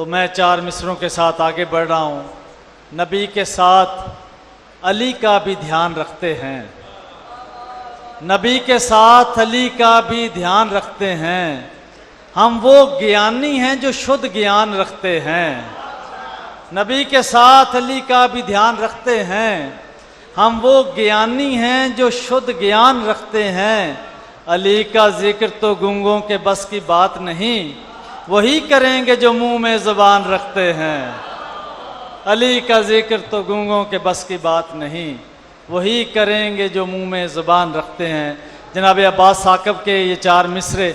तो मैं 4 मिसरों के साथ आगे बढ़ रहा हूँ। नबी के साथ अली का भी ध्यान रखते हैं, नबी के साथ अली का भी ध्यान रखते हैं। हम वो ज्ञानी हैं जो शुद्ध ज्ञान रखते हैं। नबी के साथ अली का भी ध्यान रखते हैं। हम वो ज्ञानी हैं जो शुद्ध ज्ञान रखते हैं। अली का जिक्र तो गूंगों के बस की बात नहीं, वही करेंगे जो मुंह में ज़बान रखते हैं। अली का जिक्र तो गूंगों के बस की बात नहीं, वही करेंगे जो मुंह में ज़बान रखते हैं। जनाब अब्बास साकब के ये 4 मिसरे,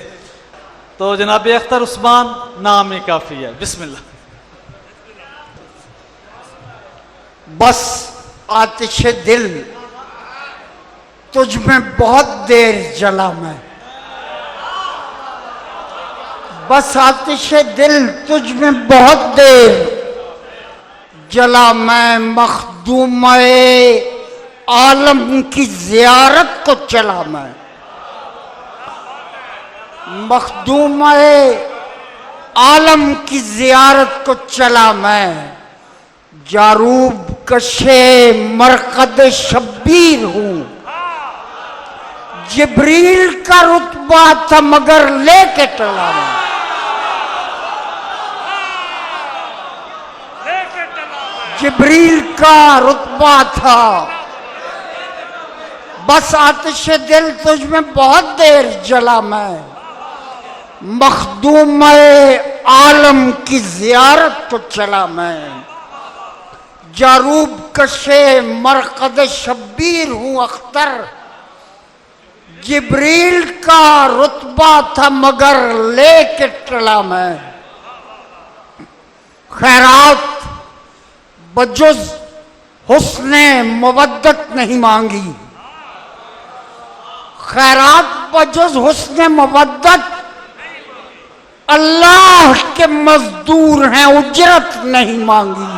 तो जनाब अख्तर उस्मान नाम ही काफ़ी है। बिस्मिल्लाह। बस आतिशे दिल तुझ में बहुत देर जला मैं, बस आतिशे दिल तुझ में बहुत देर जला मैं। मखदूम-ए आलम की ज़ियारत को चला मैं, मखदूम-ए आलम की ज़ियारत को चला मैं। जारूब कशे मरकद शब्बीर हूँ, जिब्रील का रुतबा था मगर लेके टला मैं, जिब्रील का रुतबा था। बस आतिशे दिल तुझ में बहुत देर जला मैं, मखदूम-ए आलम की ज़ियारत को चला मैं। जारूब कशे मरकद शब्बीर हूँ अख्तर, जिब्रील का रुतबा था मगर लेके टला मैं। खैरात बजुज़ हुस्ने मुवद्दत नहीं मांगी, खैरात बजुज़ हुस्ने मुवद्दत अल्लाह के मजदूर हैं, उजरत नहीं मांगी।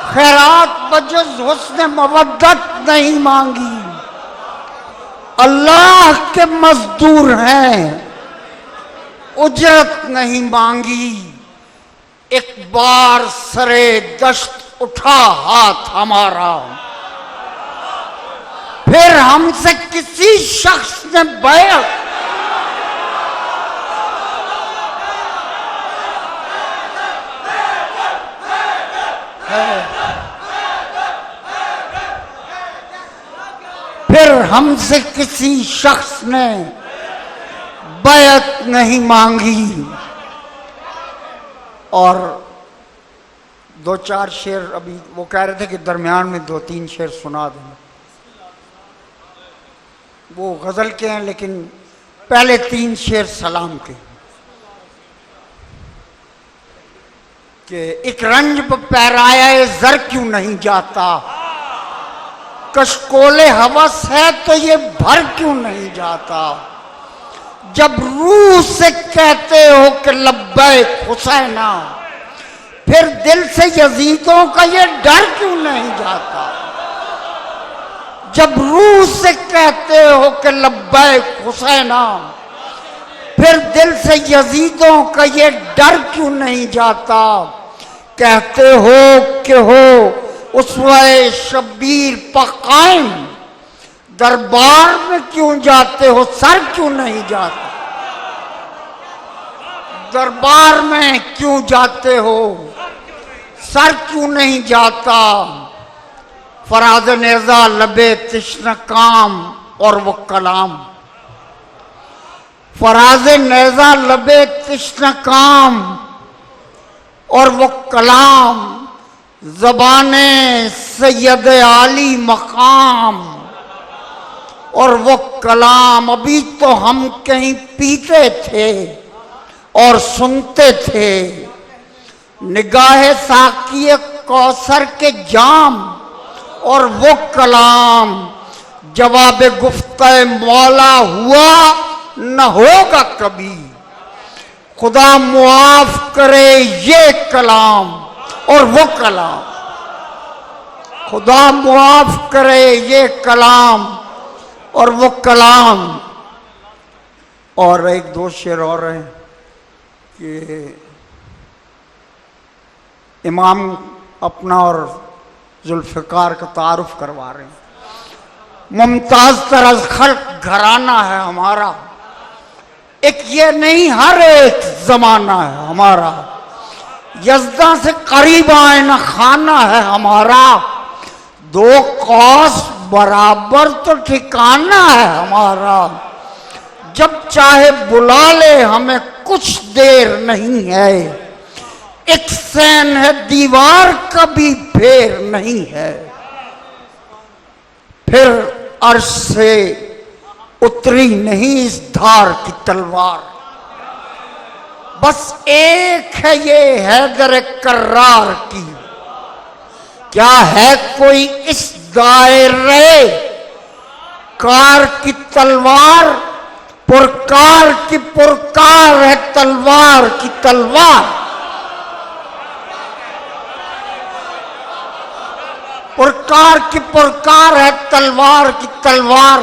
खैरात बजुज़ हुस्ने मुवद्दत नहीं मांगी, अल्लाह के मजदूर हैं, उजरत नहीं मांगी। एक बार सरे दश्त उठा हाथ हमारा, फिर हमसे किसी शख्स ने बैत फिर हमसे किसी शख्स ने बैत नहीं मांगी। और 2-4 शेर अभी वो कह रहे थे कि दरमियान में 2-3 शेर सुना दें, वो गज़ल के हैं, लेकिन पहले 3 शेर सलाम के। कि एक रंज पैराया ज़र क्यों नहीं जाता, कशकोले हवस है तो ये भर क्यों नहीं जाता। जब रूह से कहते हो कि लब्बैक हुसैना, फिर दिल से यजीदों का ये डर क्यों नहीं जाता। जब रूह से कहते हो कि लब्बैक हुसैना, फिर दिल से यजीदों का ये डर क्यों नहीं जाता। कहते हो कि हो उसवाए शब्बीर पर कायम, दरबार में क्यों जाते हो, सर क्यों नहीं जाता। दरबार में क्यों जाते हो, सर क्यों नहीं जाता। फराज नेज़ा लबे तिश्न काम और वो कलाम, फराज नेज़ा लबे तिश्न काम और वो कलाम। ज़बाने सैयद आली मकाम और वो कलाम। अभी तो हम कहीं पीते थे और सुनते थे, निगाहे साक़ी कौसर के जाम और वो कलाम। जवाब गुफ्ते मौला हुआ न होगा कभी, खुदा मुआफ करे ये कलाम और वो कलाम। खुदा मुआफ करे ये कलाम और वो कलाम। और 1-2 शेर और हैं। कि इमाम अपना और जुल्फ़िकार का तारुफ करवा रहे हैं। मुमताज तरज खल्क घराना है हमारा, एक ये नहीं हर एक जमाना है हमारा। यज़दा से करीब आए न खाना है हमारा, दो कौस बराबर तो ठिकाना है हमारा। जब चाहे बुला ले हमें कुछ देर नहीं है, एक सैन है दीवार कभी फेर नहीं है। फिर अर्श से उतरी नहीं इस धार की तलवार, बस एक है ये हैदर कर्रार की। क्या है कोई इस दायरे कार की तलवार, पुरकार की पुरकार है तलवार की तलवार। पुरकार की पुरकार है तलवार की तलवार।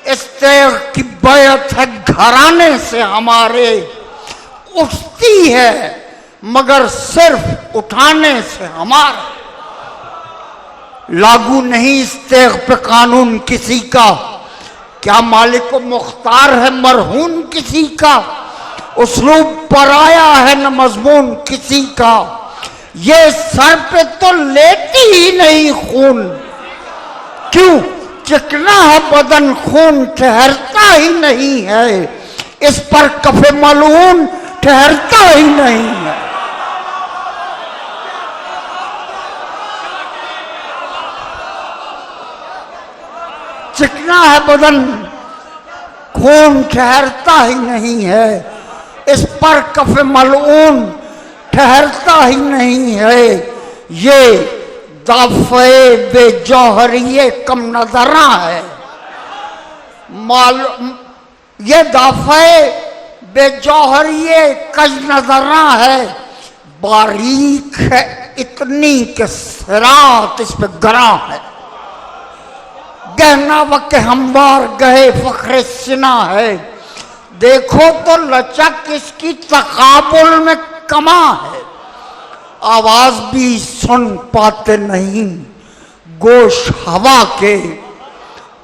इस्तेग़ की बैत है घराने से हमारे, उठती है मगर सिर्फ उठाने से हमारे। लागू नहीं इस्तेग़ पे कानून किसी का, क्या मालिक मुख्तार है मरहून किसी का। उसलूब पराया है न मजमून किसी का, ये सर पे तो लेती ही नहीं खून। क्यों चिकना है बदन खून ठहरता ही नहीं है, इस पर कफे मलून ठहरता ही नहीं है। चिकना है बदन खून ठहरता ही नहीं है, इस पर कफे मलून ठहरता ही नहीं है। ये दाफ़े बेजौहरिये कम नजरा है, मालूम ये दाफ़े बेजौहरिये कज नजरा है। बारीक है इतनी के सिरात इस पे गरा है, गहना वके हमवार गए फख्रे सिना है। देखो तो लचक इसकी तकाबुल में कमा है, आवाज भी सुन पाते नहीं गोश हवा के।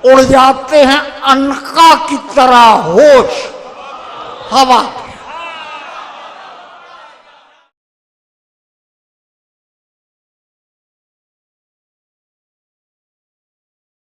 उड़ जाते हैं अनका की तरह होश हवा के।